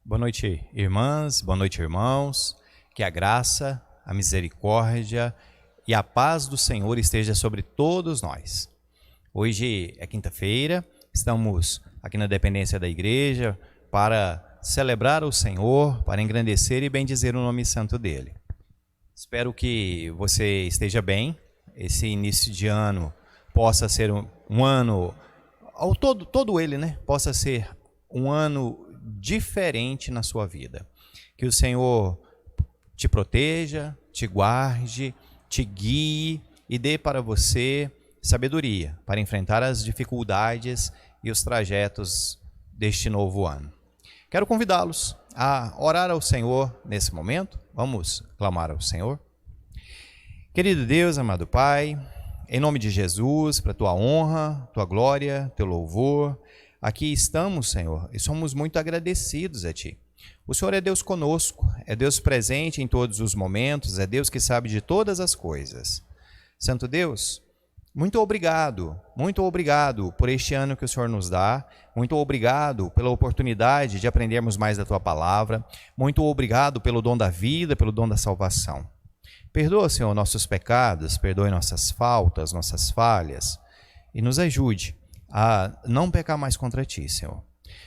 Boa noite, irmãs, boa noite, irmãos. Que a graça, a misericórdia e a paz do Senhor esteja sobre todos nós. Hoje é quinta-feira, estamos aqui na dependência da igreja para celebrar o Senhor, para engrandecer e bendizer o nome santo dele. Espero que você esteja bem, esse início de ano possa ser um ano, ao todo ele, né? Possa ser um ano diferente na sua vida. Que o Senhor te proteja, te guarde, te guie e dê para você sabedoria para enfrentar as dificuldades e os trajetos deste novo ano. Quero convidá-los a orar ao Senhor nesse momento. Vamos clamar ao Senhor. Querido Deus, amado Pai, em nome de Jesus, para tua honra, tua glória, teu louvor, aqui estamos, Senhor, e somos muito agradecidos a Ti. O Senhor é Deus conosco, é Deus presente em todos os momentos, é Deus que sabe de todas as coisas. Santo Deus, muito obrigado por este ano que o Senhor nos dá, muito obrigado pela oportunidade de aprendermos mais da Tua palavra, muito obrigado pelo dom da vida, pelo dom da salvação. Perdoa, Senhor, nossos pecados, perdoe nossas faltas, nossas falhas e nos ajude a não pecar mais contra Ti, Senhor.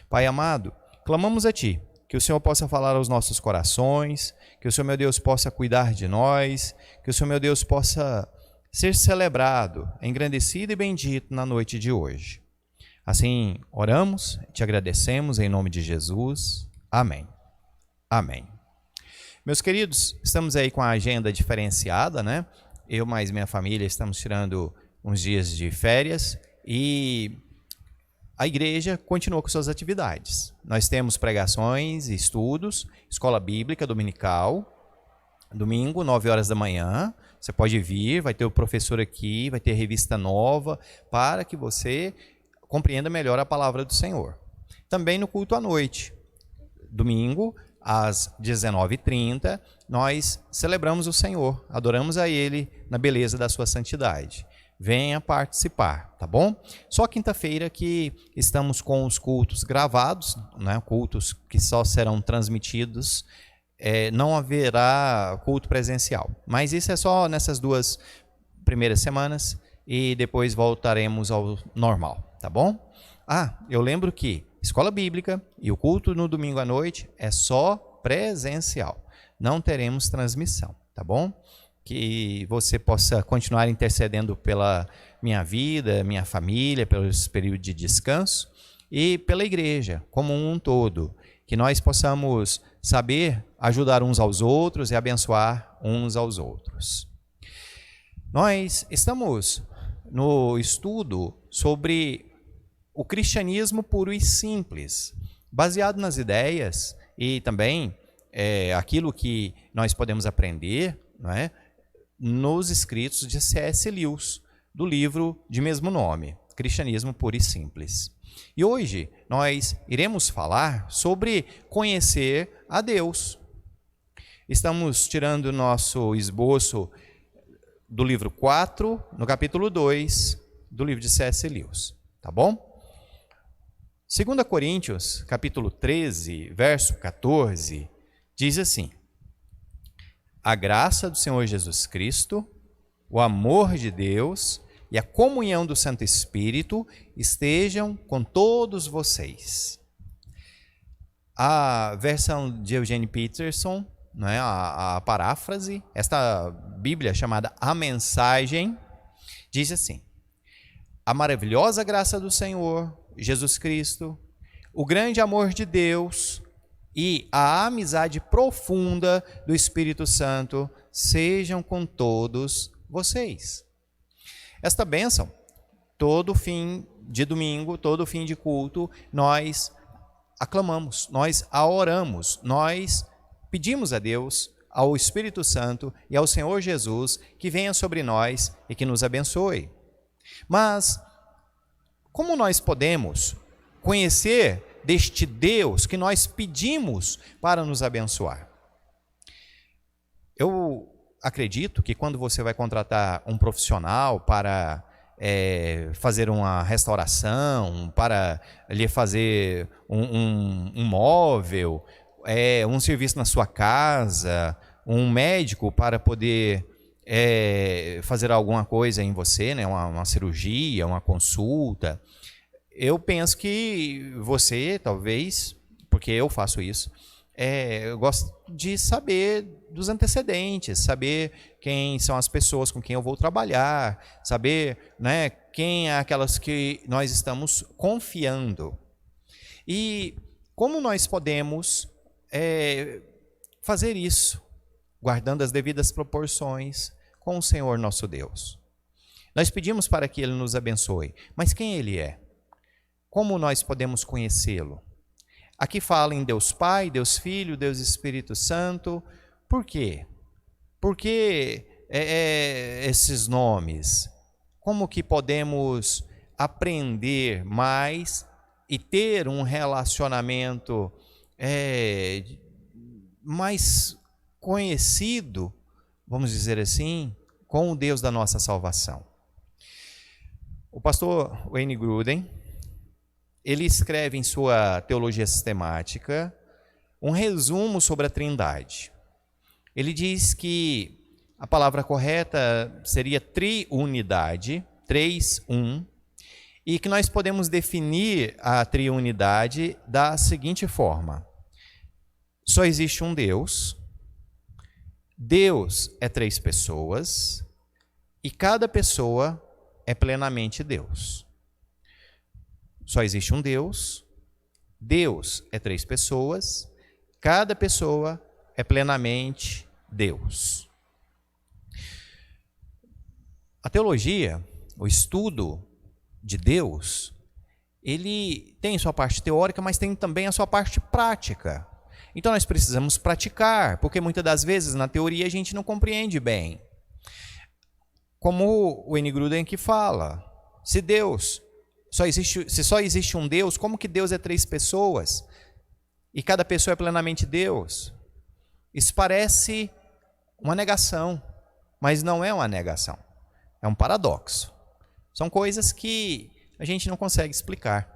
Pai amado, clamamos a Ti, que o Senhor possa falar aos nossos corações, que o Senhor, meu Deus, possa cuidar de nós, que o Senhor, meu Deus, possa ser celebrado, engrandecido e bendito na noite de hoje. Assim, oramos, te agradecemos em nome de Jesus. Amém. Amém. Meus queridos, estamos aí com a agenda diferenciada, né? Eu mais minha família estamos tirando uns dias de férias e a igreja continua com suas atividades. Nós temos pregações, estudos, escola bíblica dominical, domingo, 9 horas da manhã. Você pode vir, vai ter o professor aqui, vai ter revista nova, para que você compreenda melhor a palavra do Senhor. Também no culto à noite, domingo, às 19h30, nós celebramos o Senhor, adoramos a Ele na beleza da sua santidade. Venha participar, tá bom? Só quinta-feira que estamos com os cultos gravados, né? Cultos que só serão transmitidos, não haverá culto presencial. Mas isso é só nessas 2 primeiras semanas e depois voltaremos ao normal, tá bom? Eu lembro que escola bíblica e o culto no domingo à noite é só presencial. Não teremos transmissão, tá bom? Que você possa continuar intercedendo pela minha vida, minha família, pelo período de descanso e pela igreja como um todo. Que nós possamos saber ajudar uns aos outros e abençoar uns aos outros. Nós estamos no estudo sobre o cristianismo puro e simples, baseado nas ideias e também aquilo que nós podemos aprender, não é, nos escritos de C.S. Lewis, do livro de mesmo nome, Cristianismo Puro e Simples. E hoje nós iremos falar sobre conhecer a Deus. Estamos tirando o nosso esboço do livro 4, no capítulo 2, do livro de C.S. Lewis, tá bom? 2 Coríntios, capítulo 13, verso 14, diz assim: a graça do Senhor Jesus Cristo, o amor de Deus e a comunhão do Santo Espírito estejam com todos vocês. A versão de Eugene Peterson, né, a paráfrase, esta Bíblia chamada A Mensagem, diz assim: a maravilhosa graça do Senhor Jesus Cristo, o grande amor de Deus e a amizade profunda do Espírito Santo sejam com todos vocês. Esta bênção, todo fim de domingo, todo fim de culto, nós aclamamos, nós a oramos, nós pedimos a Deus, ao Espírito Santo e ao Senhor Jesus que venha sobre nós e que nos abençoe. Mas como nós podemos conhecer deste Deus que nós pedimos para nos abençoar? Eu acredito que quando você vai contratar um profissional para fazer uma restauração, para lhe fazer um móvel, um serviço na sua casa, um médico para poder fazer alguma coisa em você, né? Uma cirurgia, uma consulta. Eu penso que você, talvez, porque eu faço isso, eu gosto de saber dos antecedentes, saber quem são as pessoas com quem eu vou trabalhar, saber, né, quem é aquelas que nós estamos confiando. E como nós podemos fazer isso, guardando as devidas proporções com o Senhor nosso Deus? Nós pedimos para que Ele nos abençoe, mas quem Ele é? Como nós podemos conhecê-lo? Aqui fala em Deus Pai, Deus Filho, Deus Espírito Santo. Por quê? Por que esses nomes? Como que podemos aprender mais e ter um relacionamento mais conhecido, vamos dizer assim, com o Deus da nossa salvação? O pastor Wayne Grudem, ele escreve em sua Teologia Sistemática um resumo sobre a Trindade. Ele diz que a palavra correta seria triunidade, 3-1, e que nós podemos definir a triunidade da seguinte forma: só existe um Deus, Deus é 3 pessoas, e cada pessoa é plenamente Deus. Só existe um Deus, Deus é 3 pessoas, cada pessoa é plenamente Deus. A teologia, o estudo de Deus, ele tem sua parte teórica, mas tem também a sua parte prática. Então nós precisamos praticar, porque muitas das vezes na teoria a gente não compreende bem. Como o Wayne Grudem aqui fala, se só existe um Deus, como que Deus é 3 pessoas e cada pessoa é plenamente Deus? Isso parece uma negação, mas não é uma negação, é um paradoxo. São coisas que a gente não consegue explicar.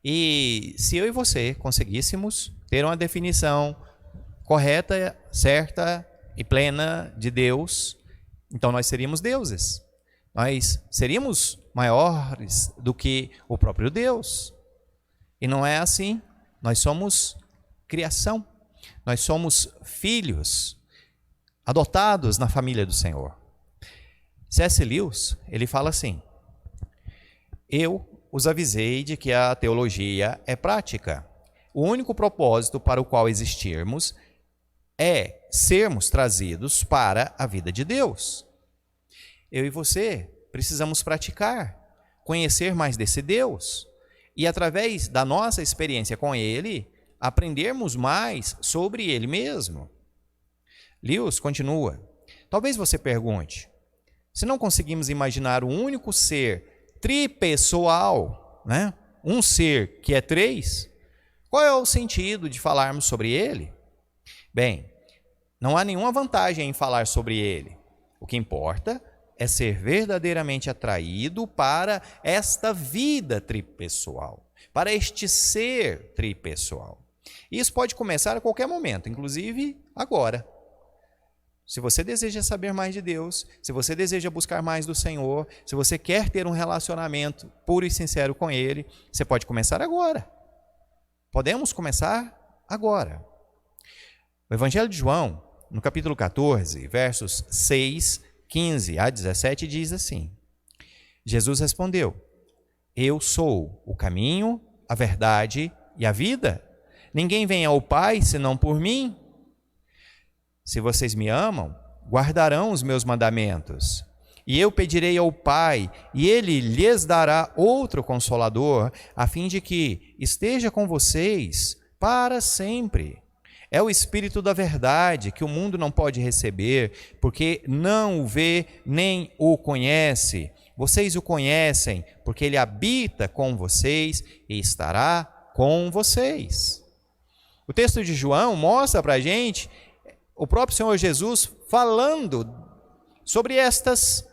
E se eu e você conseguíssemos ter uma definição correta, certa e plena de Deus, então nós seríamos deuses. Nós seríamos maiores do que o próprio Deus. E não é assim. Nós somos criação. Nós somos filhos adotados na família do Senhor. C.S. Lewis, ele fala assim: eu os avisei de que a teologia é prática. O único propósito para o qual existirmos é sermos trazidos para a vida de Deus. Eu e você precisamos praticar, conhecer mais desse Deus e, através da nossa experiência com Ele, aprendermos mais sobre Ele mesmo. Lewis continua: talvez você pergunte, se não conseguimos imaginar um único ser tripessoal, né? Um ser que é 3, qual é o sentido de falarmos sobre Ele? Bem, não há nenhuma vantagem em falar sobre Ele. O que importa é ser verdadeiramente atraído para esta vida tripessoal, para este ser tripessoal. Isso pode começar a qualquer momento, inclusive agora. Se você deseja saber mais de Deus, se você deseja buscar mais do Senhor, se você quer ter um relacionamento puro e sincero com Ele, você pode começar agora. Podemos começar agora. O Evangelho de João, no capítulo 14, versos 6, 15 a 17, diz assim: Jesus respondeu: eu sou o caminho, a verdade e a vida. Ninguém vem ao Pai senão por mim. Se vocês me amam, guardarão os meus mandamentos. E eu pedirei ao Pai, e Ele lhes dará outro Consolador, a fim de que esteja com vocês para sempre. É o Espírito da verdade, que o mundo não pode receber, porque não o vê nem o conhece. Vocês o conhecem, porque Ele habita com vocês e estará com vocês. O texto de João mostra para a gente o próprio Senhor Jesus falando sobre estas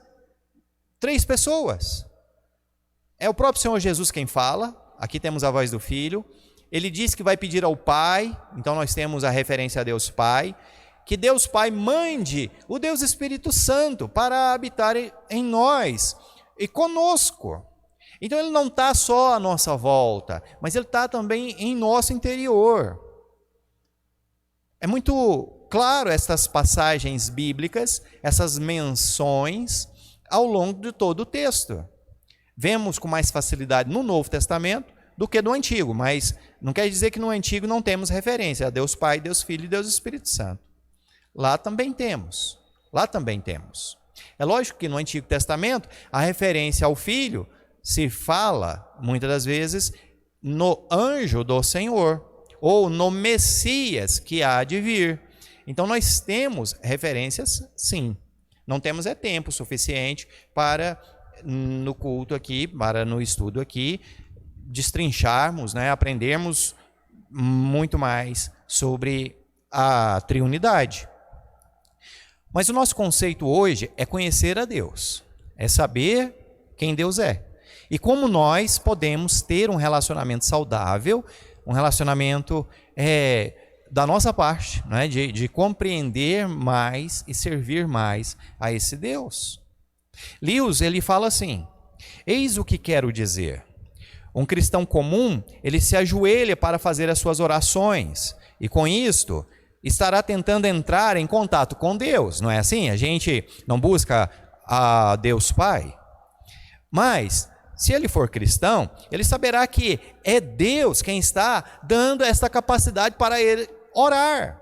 3 pessoas. É o próprio Senhor Jesus quem fala, aqui temos a voz do Filho, Ele diz que vai pedir ao Pai, então nós temos a referência a Deus Pai, que Deus Pai mande o Deus Espírito Santo para habitar em nós e conosco. Então ele não está só à nossa volta, mas ele está também em nosso interior. É muito claro essas passagens bíblicas, essas menções ao longo de todo o texto. Vemos com mais facilidade no Novo Testamento do que no Antigo, mas não quer dizer que no Antigo não temos referência a Deus Pai, Deus Filho e Deus Espírito Santo. Lá também temos. É lógico que no Antigo Testamento a referência ao Filho se fala, muitas das vezes, no anjo do Senhor, ou no Messias que há de vir. Então nós temos referências, sim. Não temos tempo suficiente para, no culto aqui, para no estudo aqui, destrincharmos, aprendermos muito mais sobre a triunidade. Mas o nosso conceito hoje é conhecer a Deus, é saber quem Deus é. E como nós podemos ter um relacionamento saudável, um relacionamento da nossa parte, de compreender mais e servir mais a esse Deus. Lewis, ele fala assim: eis o que quero dizer. Um cristão comum, ele se ajoelha para fazer as suas orações, e com isto estará tentando entrar em contato com Deus, não é assim? A gente não busca a Deus Pai. Mas, se ele for cristão, ele saberá que é Deus quem está dando esta capacidade para ele orar.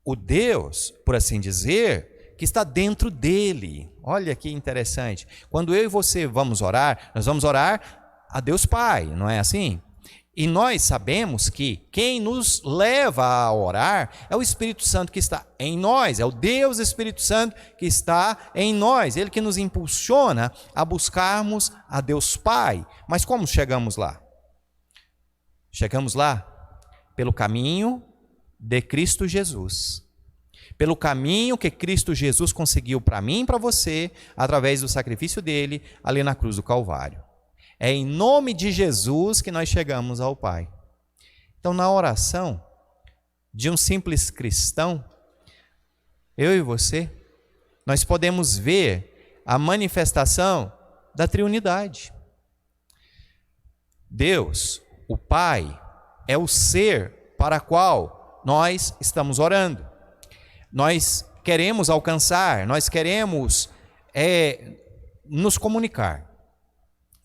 O Deus, por assim dizer, que está dentro dele. Olha que interessante. Quando eu e você vamos orar, nós vamos orar a Deus Pai, não é assim? E nós sabemos que quem nos leva a orar é o Espírito Santo que está em nós, é o Deus Espírito Santo que está em nós, ele que nos impulsiona a buscarmos a Deus Pai. Mas como chegamos lá? Chegamos lá pelo caminho de Cristo Jesus. Pelo caminho que Cristo Jesus conseguiu para mim e para você, através do sacrifício dele ali na cruz do Calvário. É em nome de Jesus que nós chegamos ao Pai. Então, na oração de um simples cristão, eu e você, nós podemos ver a manifestação da triunidade. Deus, o Pai, é o ser para o qual nós estamos orando. Nós queremos alcançar, nós queremos nos comunicar.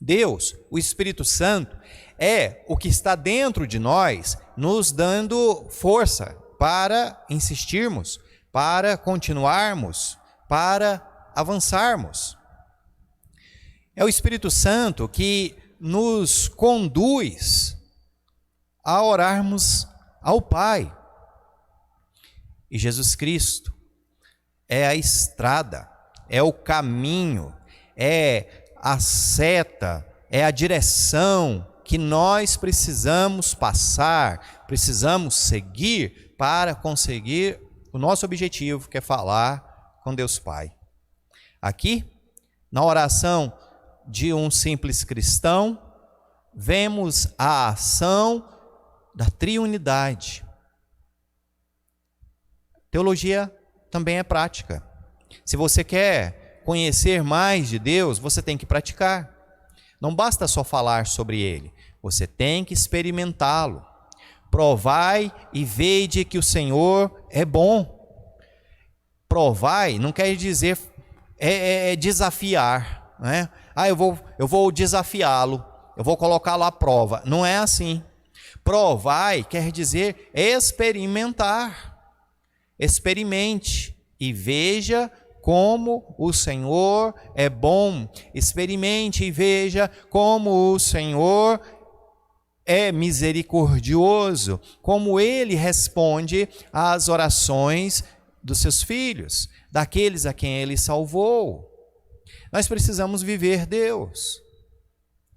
Deus, o Espírito Santo, é o que está dentro de nós, nos dando força para insistirmos, para continuarmos, para avançarmos. É o Espírito Santo que nos conduz a orarmos ao Pai. E Jesus Cristo é a estrada, é o caminho, é a seta, é a direção que nós precisamos passar, precisamos seguir para conseguir o nosso objetivo, que é falar com Deus Pai. Aqui, na oração de um simples cristão, vemos a ação da triunidade. Teologia também é prática. Se você quer conhecer mais de Deus, você tem que praticar. Não basta só falar sobre Ele, você tem que experimentá-lo. Provai e vede que o Senhor é bom. Provai não quer dizer desafiar, né? Eu vou desafiá-lo, eu vou colocá-lo à prova. Não é assim. Provai quer dizer experimentar. Experimente e veja como o Senhor é bom. Experimente e veja como o Senhor é misericordioso, como Ele responde às orações dos seus filhos, daqueles a quem Ele salvou. Nós precisamos viver Deus.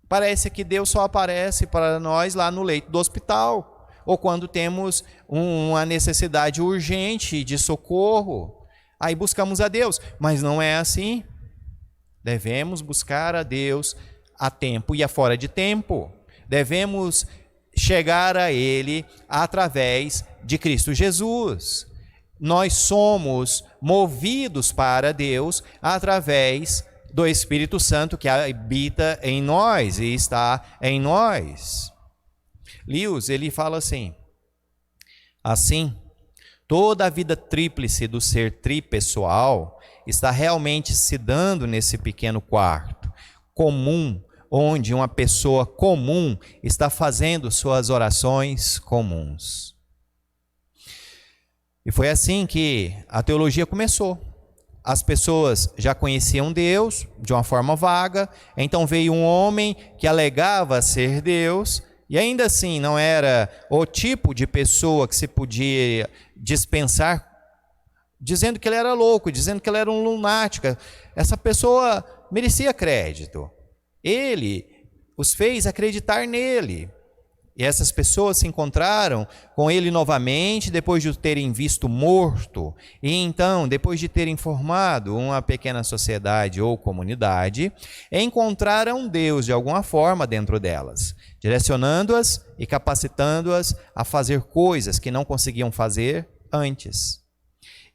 Parece que Deus só aparece para nós lá no leito do hospital, ou quando temos uma necessidade urgente de socorro. Aí buscamos a Deus, mas não é assim. Devemos buscar a Deus a tempo e a fora de tempo. Devemos chegar a Ele através de Cristo Jesus. Nós somos movidos para Deus através do Espírito Santo que habita em nós e está em nós. Lewis, ele fala assim: toda a vida tríplice do ser tripessoal está realmente se dando nesse pequeno quarto comum, onde uma pessoa comum está fazendo suas orações comuns. E foi assim que a teologia começou. As pessoas já conheciam Deus de uma forma vaga, então veio um homem que alegava ser Deus, e ainda assim não era o tipo de pessoa que se podia dispensar, dizendo que ele era louco, dizendo que ele era um lunático. Essa pessoa merecia crédito. Ele os fez acreditar nele. E essas pessoas se encontraram com ele novamente, depois de o terem visto morto. E então, depois de terem formado uma pequena sociedade ou comunidade, encontraram Deus de alguma forma dentro delas, direcionando-as e capacitando-as a fazer coisas que não conseguiam fazer antes.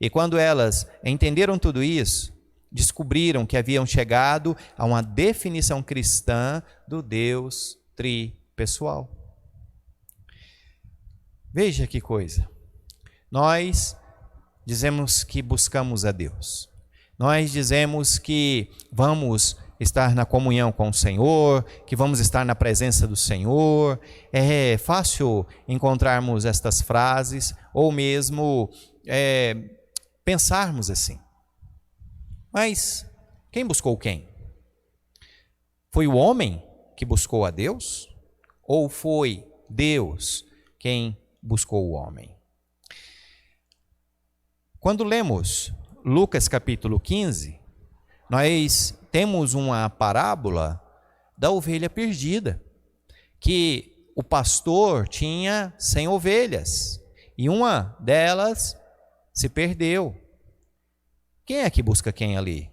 E quando elas entenderam tudo isso, descobriram que haviam chegado a uma definição cristã do Deus tripessoal. Veja que coisa. Nós dizemos que buscamos a Deus. Nós dizemos que vamos estar na comunhão com o Senhor, que vamos estar na presença do Senhor. É fácil encontrarmos estas frases ou mesmo pensarmos assim. Mas quem buscou quem? Foi o homem que buscou a Deus? Ou foi Deus quem buscou o homem? Quando lemos Lucas capítulo 15, nós temos uma parábola da ovelha perdida, que o pastor tinha 100 ovelhas e uma delas se perdeu. Quem é que busca quem ali?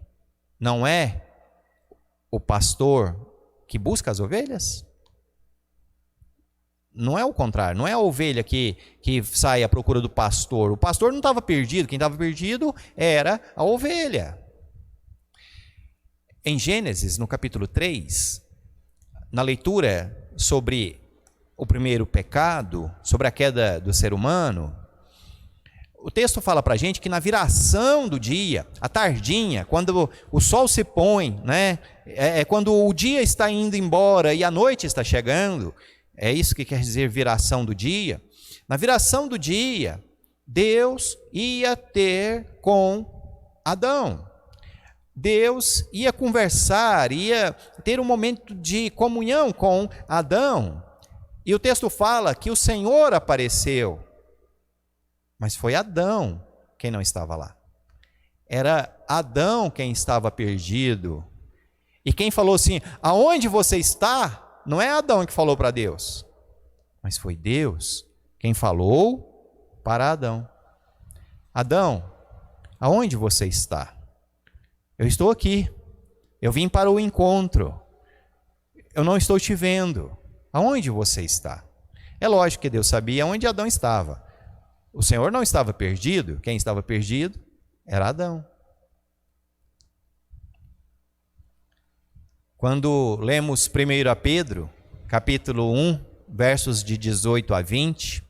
Não é o pastor que busca as ovelhas? Não é o contrário, não é a ovelha que sai à procura do pastor. O pastor não estava perdido, quem estava perdido era a ovelha. Em Gênesis, no capítulo 3, na leitura sobre o primeiro pecado, sobre a queda do ser humano, o texto fala para a gente que na viração do dia, à tardinha, quando o sol se põe, né, quando o dia está indo embora e a noite está chegando, é isso que quer dizer viração do dia. Na viração do dia, Deus ia ter com Adão. Deus ia conversar, ia ter um momento de comunhão com Adão. E o texto fala que o Senhor apareceu. Mas foi Adão quem não estava lá. Era Adão quem estava perdido. E quem falou assim: aonde você está? Não é Adão que falou para Deus, mas foi Deus quem falou para Adão. Adão, aonde você está? Eu estou aqui. Eu vim para o encontro. Eu não estou te vendo. Aonde você está? É lógico que Deus sabia onde Adão estava. O Senhor não estava perdido. Quem estava perdido era Adão. Quando lemos 1 Pedro, capítulo 1, versos de 18 a 20,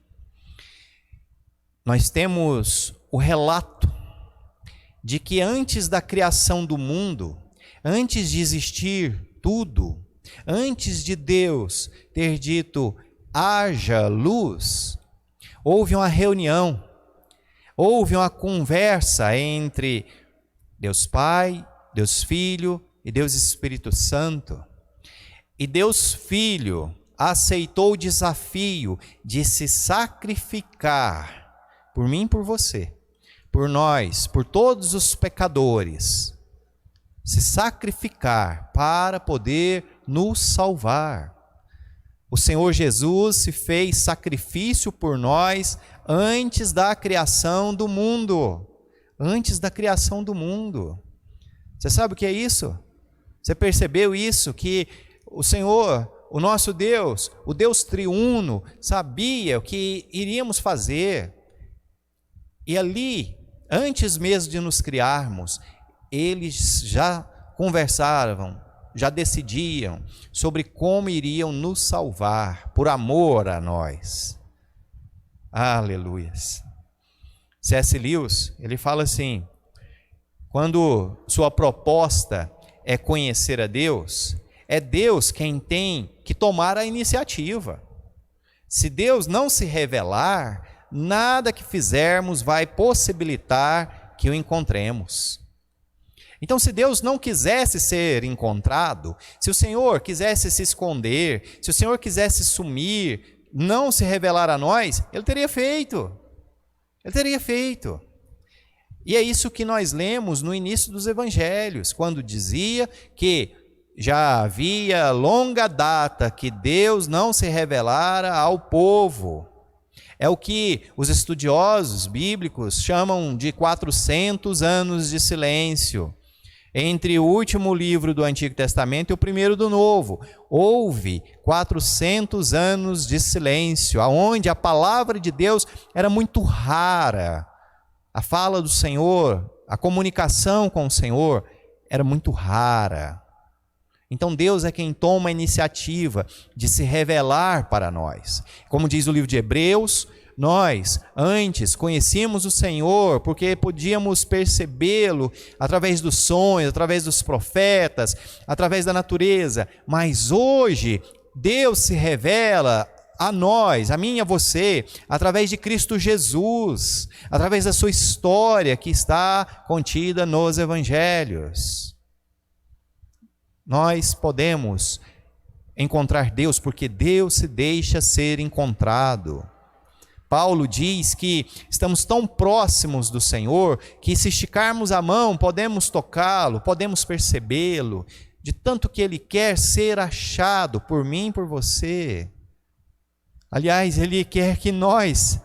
nós temos o relato de que antes da criação do mundo, antes de existir tudo, antes de Deus ter dito, haja luz, houve uma reunião, houve uma conversa entre Deus Pai, Deus Filho e Deus Espírito Santo. E Deus Filho aceitou o desafio de se sacrificar por mim e por você, por nós, por todos os pecadores, se sacrificar para poder nos salvar. O Senhor Jesus se fez sacrifício por nós antes da criação do mundo. Antes da criação do mundo. Você sabe o que é isso? Você percebeu isso? Que o Senhor, o nosso Deus, o Deus triuno, sabia o que iríamos fazer. E ali, antes mesmo de nos criarmos, eles já conversavam, já decidiam sobre como iriam nos salvar, por amor a nós. Aleluias. C.S. Lewis, ele fala assim, quando sua proposta é conhecer a Deus, é Deus quem tem que tomar a iniciativa. Se Deus não se revelar, nada que fizermos vai possibilitar que o encontremos. Então, se Deus não quisesse ser encontrado, se o Senhor quisesse se esconder, se o Senhor quisesse sumir, não se revelar a nós, Ele teria feito. Ele teria feito. E é isso que nós lemos no início dos evangelhos, quando dizia que já havia longa data que Deus não se revelara ao povo. É o que os estudiosos bíblicos chamam de 400 anos de silêncio. Entre o último livro do Antigo Testamento e o primeiro do Novo, houve 400 anos de silêncio, onde a palavra de Deus era muito rara. A fala do Senhor, a comunicação com o Senhor era muito rara. Então Deus é quem toma a iniciativa de se revelar para nós. Como diz o livro de Hebreus, nós antes conhecíamos o Senhor porque podíamos percebê-lo através dos sonhos, através dos profetas, através da natureza. Mas hoje Deus se revela a nós, a mim e a você, através de Cristo Jesus, através da sua história que está contida nos evangelhos. Nós podemos encontrar Deus porque Deus se deixa ser encontrado. Paulo diz que estamos tão próximos do Senhor que se esticarmos a mão podemos tocá-lo, podemos percebê-lo, de tanto que Ele quer ser achado por mim e por você. Aliás, Ele quer que nós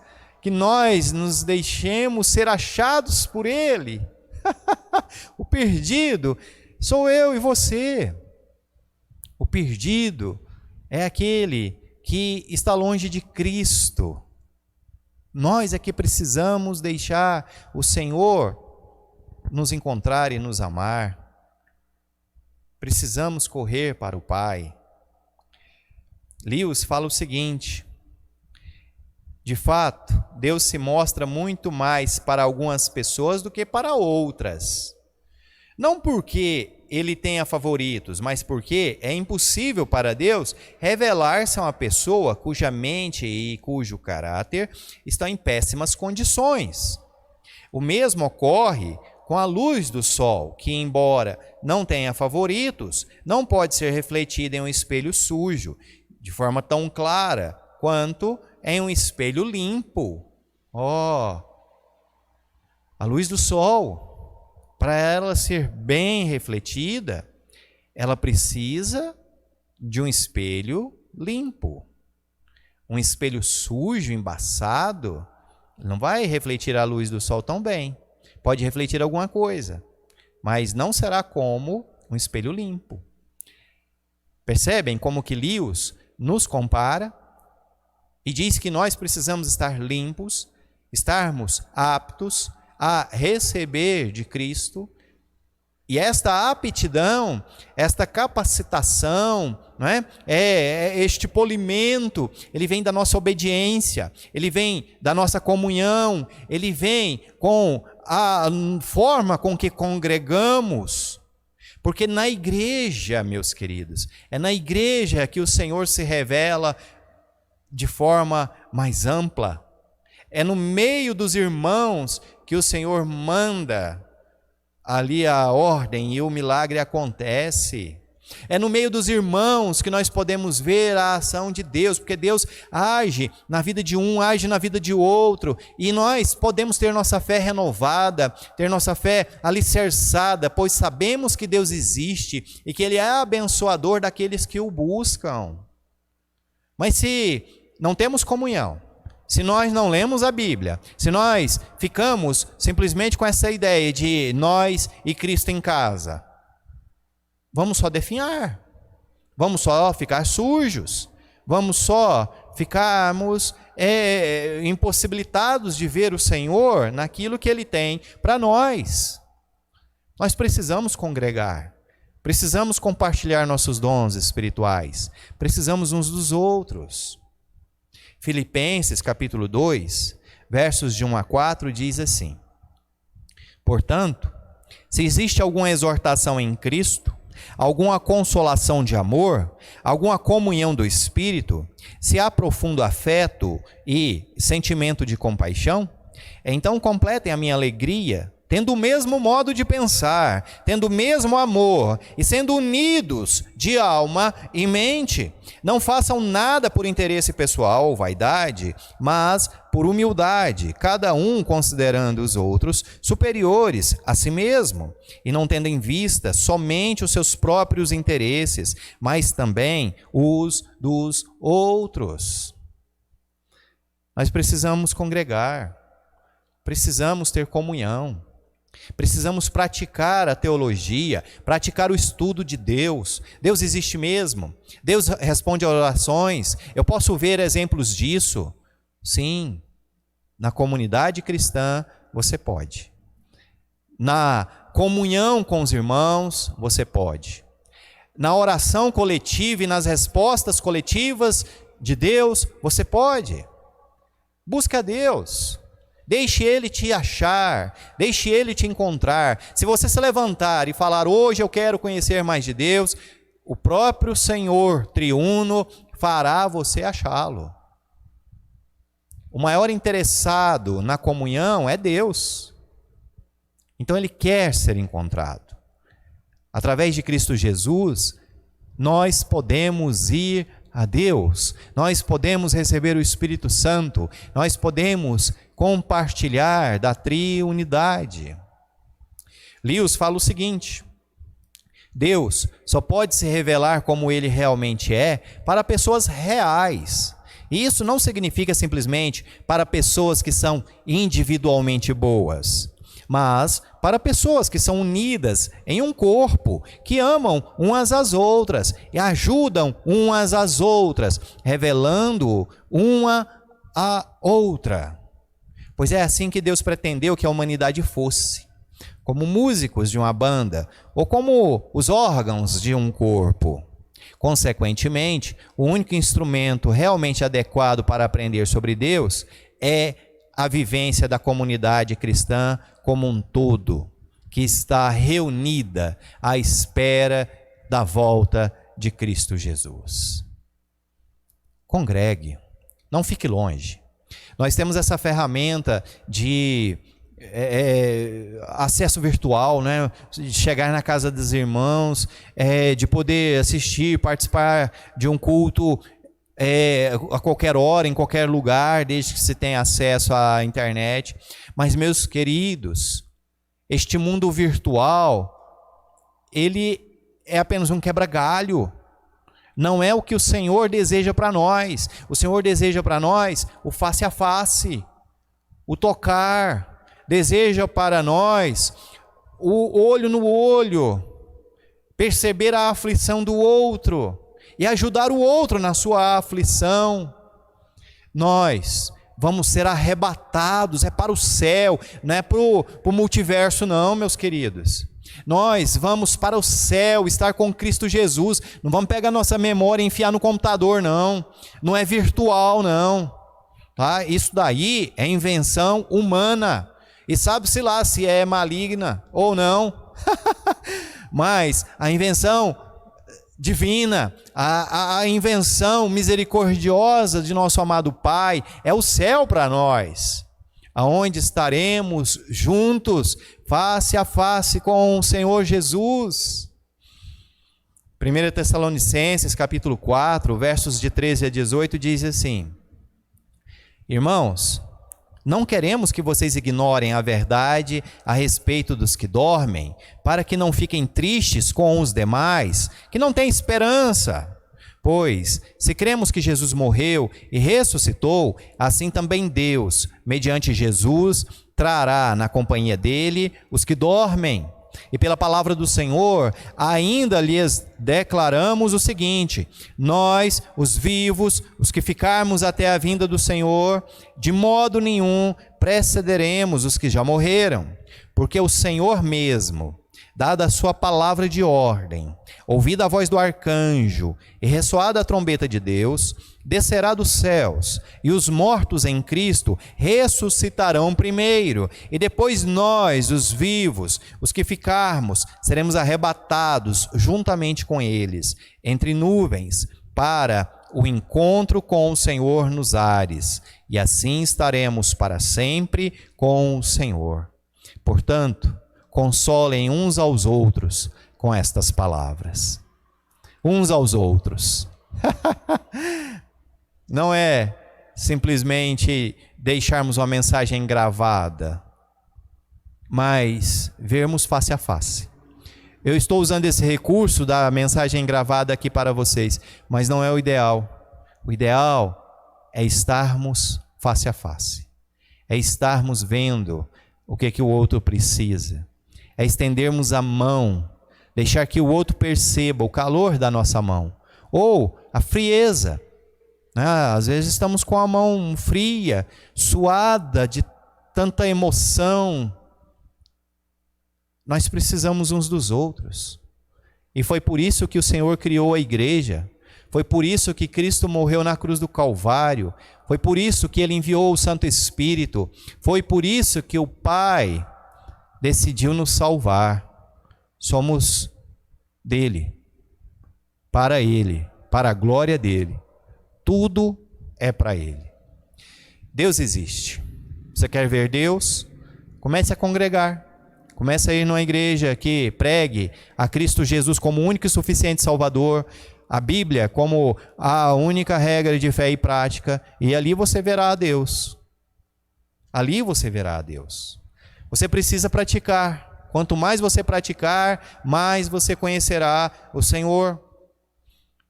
nos deixemos ser achados por Ele. O perdido sou eu e você. O perdido é aquele que está longe de Cristo. Nós é que precisamos deixar o Senhor nos encontrar e nos amar. Precisamos correr para o Pai. Lewis fala o seguinte: de fato, Deus se mostra muito mais para algumas pessoas do que para outras. Não porque Ele tenha favoritos, mas porque é impossível para Deus revelar-se a uma pessoa cuja mente e cujo caráter estão em péssimas condições. O mesmo ocorre com a luz do sol, que embora não tenha favoritos, não pode ser refletida em um espelho sujo, de forma tão clara quanto em um espelho limpo. A luz do sol, para ela ser bem refletida, ela precisa de um espelho limpo. Um espelho sujo, embaçado, não vai refletir a luz do sol tão bem. Pode refletir alguma coisa, mas não será como um espelho limpo. Percebem como que Lewis nos compara e diz que nós precisamos estar limpos, estarmos aptos a receber de Cristo, e esta aptidão, esta capacitação, não é? Este polimento, ele vem da nossa obediência, ele vem da nossa comunhão, ele vem com a forma com que congregamos, porque na igreja, meus queridos, é na igreja que o Senhor se revela de forma mais ampla, é no meio dos irmãos que o Senhor manda ali a ordem e o milagre acontece. É no meio dos irmãos que nós podemos ver a ação de Deus, porque Deus age na vida de um, age na vida de outro, e nós podemos ter nossa fé renovada, ter nossa fé alicerçada, pois sabemos que Deus existe e que Ele é abençoador daqueles que o buscam. Mas se não temos comunhão, se nós não lemos a Bíblia, se nós ficamos simplesmente com essa ideia de nós e Cristo em casa, vamos só definhar, vamos só ficar sujos, vamos só ficarmos impossibilitados de ver o Senhor naquilo que Ele tem para nós. Nós precisamos congregar, precisamos compartilhar nossos dons espirituais, precisamos uns dos outros. Filipenses capítulo 2, versos de 1 a 4 diz assim: portanto, se existe alguma exortação em Cristo, alguma consolação de amor, alguma comunhão do Espírito, se há profundo afeto e sentimento de compaixão, então completem a minha alegria, tendo o mesmo modo de pensar, tendo o mesmo amor e sendo unidos de alma e mente. Não façam nada por interesse pessoal ou vaidade, mas por humildade, cada um considerando os outros superiores a si mesmo, e não tendo em vista somente os seus próprios interesses, mas também os dos outros. Nós precisamos congregar, precisamos ter comunhão, precisamos praticar a teologia, praticar o estudo de Deus. Deus existe mesmo. Deus responde a orações. Eu posso ver exemplos disso. Sim, na comunidade cristã você pode. Na comunhão com os irmãos você pode. Na oração coletiva e nas respostas coletivas de Deus você pode. Busca a Deus. Deixe Ele te achar, deixe Ele te encontrar. Se você se levantar e falar, hoje eu quero conhecer mais de Deus, o próprio Senhor triuno fará você achá-lo. O maior interessado na comunhão é Deus. Então Ele quer ser encontrado. Através de Cristo Jesus, nós podemos ir a Deus, nós podemos receber o Espírito Santo, nós podemos compartilhar da triunidade. Lewis fala o seguinte: Deus só pode se revelar como Ele realmente é para pessoas reais. E isso não significa simplesmente para pessoas que são individualmente boas, mas para pessoas que são unidas em um corpo, que amam umas às outras e ajudam umas às outras, revelando uma à outra. Pois é assim que Deus pretendeu que a humanidade fosse, como músicos de uma banda ou como os órgãos de um corpo. Consequentemente, o único instrumento realmente adequado para aprender sobre Deus é a vivência da comunidade cristã como um todo, que está reunida à espera da volta de Cristo Jesus. Congregue, não fique longe. Nós temos essa ferramenta de acesso virtual, né? De chegar na casa dos irmãos, de poder assistir, participar de um culto a qualquer hora, em qualquer lugar, desde que se tenha acesso à internet. Mas, meus queridos, este mundo virtual, ele é apenas um quebra-galho. Não é o que o Senhor deseja para nós. O Senhor deseja para nós o face a face, o tocar. Deseja para nós o olho no olho, perceber a aflição do outro e ajudar o outro na sua aflição. Nós vamos ser arrebatados, é para o céu, não é para o multiverso não, meus queridos. Nós vamos para o céu, estar com Cristo Jesus. Não vamos pegar nossa memória e enfiar no computador não. Não é virtual não, tá? Isso daí é invenção humana. E sabe-se lá se é maligna ou não. Mas a invenção divina, a invenção misericordiosa de nosso amado Pai é o céu para nós, aonde estaremos juntos, face a face com o Senhor Jesus. 1 Tessalonicenses capítulo 4, versos de 13 a 18 diz assim: irmãos, não queremos que vocês ignorem a verdade a respeito dos que dormem, para que não fiquem tristes com os demais, que não têm esperança. Pois, se cremos que Jesus morreu e ressuscitou, assim também Deus, mediante Jesus, trará na companhia dele os que dormem. E pela palavra do Senhor, ainda lhes declaramos o seguinte: nós, os vivos, os que ficarmos até a vinda do Senhor, de modo nenhum precederemos os que já morreram, porque o Senhor mesmo, dada a sua palavra de ordem, ouvida a voz do arcanjo e ressoada a trombeta de Deus, descerá dos céus, e os mortos em Cristo ressuscitarão primeiro, e depois nós, os vivos, os que ficarmos, seremos arrebatados juntamente com eles, entre nuvens, para o encontro com o Senhor nos ares, e assim estaremos para sempre com o Senhor. Portanto, consolem uns aos outros com estas palavras. Uns aos outros. Não é simplesmente deixarmos uma mensagem gravada, mas vermos face a face. Eu estou usando esse recurso da mensagem gravada aqui para vocês, mas não é o ideal. O ideal é estarmos face a face. É estarmos vendo o que o outro precisa. É estendermos a mão, deixar que o outro perceba o calor da nossa mão, ou a frieza. Às vezes estamos com a mão fria, suada de tanta emoção. Nós precisamos uns dos outros. E foi por isso que o Senhor criou a igreja. Foi por isso que Cristo morreu na cruz do Calvário. Foi por isso que Ele enviou o Santo Espírito. Foi por isso que o Pai decidiu nos salvar. Somos dele, para ele, para a glória dele. Tudo é para ele. Deus existe. Você quer ver Deus? Comece a congregar. Comece a ir numa igreja que pregue a Cristo Jesus como único e suficiente Salvador, a Bíblia como a única regra de fé e prática, e ali você verá a Deus. Ali você verá a Deus. Você precisa praticar. Quanto mais você praticar, mais você conhecerá o Senhor.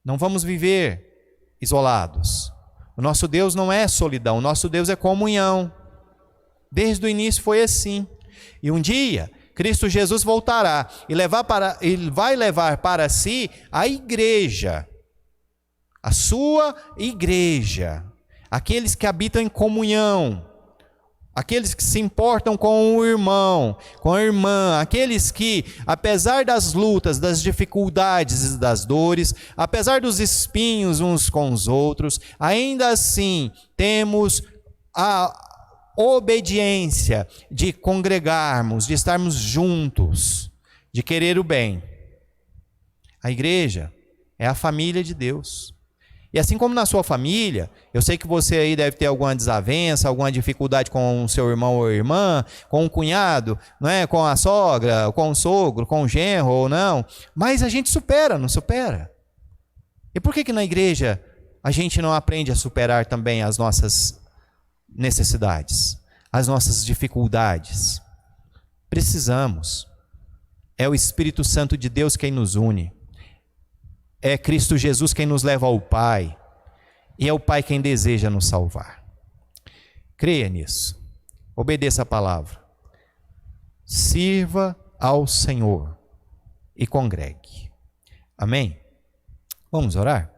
Não vamos viver isolados. O nosso Deus não é solidão, o nosso Deus é comunhão. Desde o início foi assim. E um dia, Cristo Jesus voltará e vai levar para si a igreja, a sua igreja, aqueles que habitam em comunhão, aqueles que se importam com o irmão, com a irmã, aqueles que, apesar das lutas, das dificuldades e das dores, apesar dos espinhos uns com os outros, ainda assim temos a obediência de congregarmos, de estarmos juntos, de querer o bem. A igreja é a família de Deus. E assim como na sua família, eu sei que você aí deve ter alguma desavença, alguma dificuldade com o seu irmão ou irmã, com o cunhado, não é? Com a sogra, com o sogro, com o genro ou não, mas a gente supera, não supera? E por que na igreja a gente não aprende a superar também as nossas necessidades, as nossas dificuldades? Precisamos. É o Espírito Santo de Deus quem nos une. É Cristo Jesus quem nos leva ao Pai. E é o Pai quem deseja nos salvar. Creia nisso. Obedeça a palavra. Sirva ao Senhor e congregue. Amém? Vamos orar?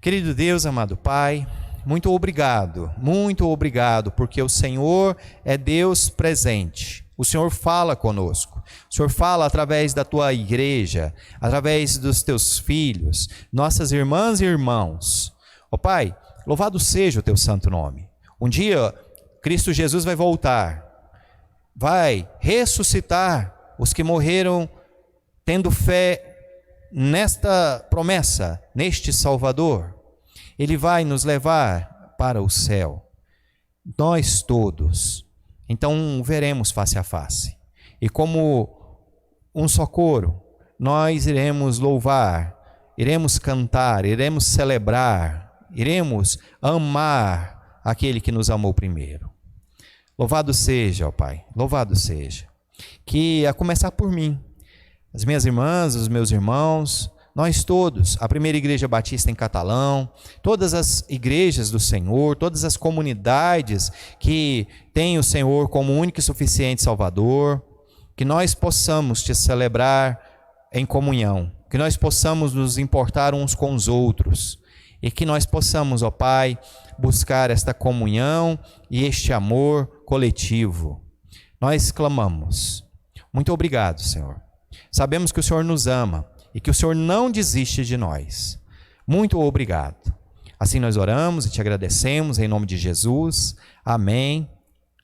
Querido Deus, amado Pai, muito obrigado, porque o Senhor é Deus presente. O Senhor fala conosco. O Senhor fala através da tua igreja, através dos teus filhos, nossas irmãs e irmãos. Ó Pai, louvado seja o teu santo nome. Um dia, Cristo Jesus vai voltar, vai ressuscitar os que morreram tendo fé nesta promessa, neste Salvador. Ele vai nos levar para o céu. Nós todos. Então veremos face a face. E como um só coro, nós iremos louvar, iremos cantar, iremos celebrar, iremos amar aquele que nos amou primeiro. Louvado seja, ó Pai, louvado seja. Que a começar por mim, as minhas irmãs, os meus irmãos, nós todos, a Primeira Igreja Batista em Catalão, todas as igrejas do Senhor, todas as comunidades que têm o Senhor como único e suficiente Salvador, que nós possamos te celebrar em comunhão, que nós possamos nos importar uns com os outros e que nós possamos, ó Pai, buscar esta comunhão e este amor coletivo. Nós clamamos. Muito obrigado, Senhor. Sabemos que o Senhor nos ama e que o Senhor não desiste de nós. Muito obrigado. Assim nós oramos e te agradecemos em nome de Jesus. Amém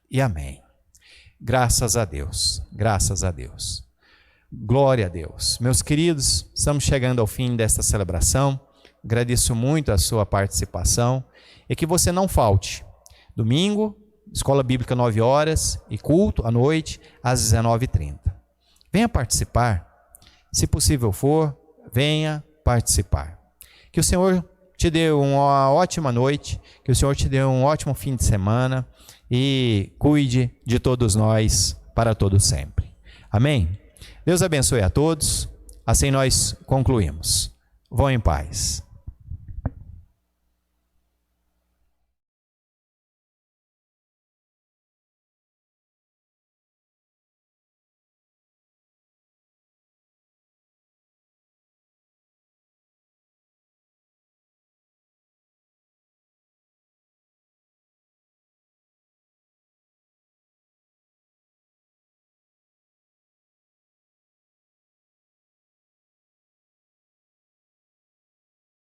e amém. Graças a Deus, graças a Deus. Glória a Deus. Meus queridos, estamos chegando ao fim desta celebração. Agradeço muito a sua participação e que você não falte. Domingo, Escola Bíblica 9 horas e culto à noite às 19h30. Venha participar. Se possível for, venha participar. Que o Senhor te dê uma ótima noite, que o Senhor te dê um ótimo fim de semana e cuide de todos nós para todo sempre. Amém? Deus abençoe a todos. Assim nós concluímos. Vão em paz.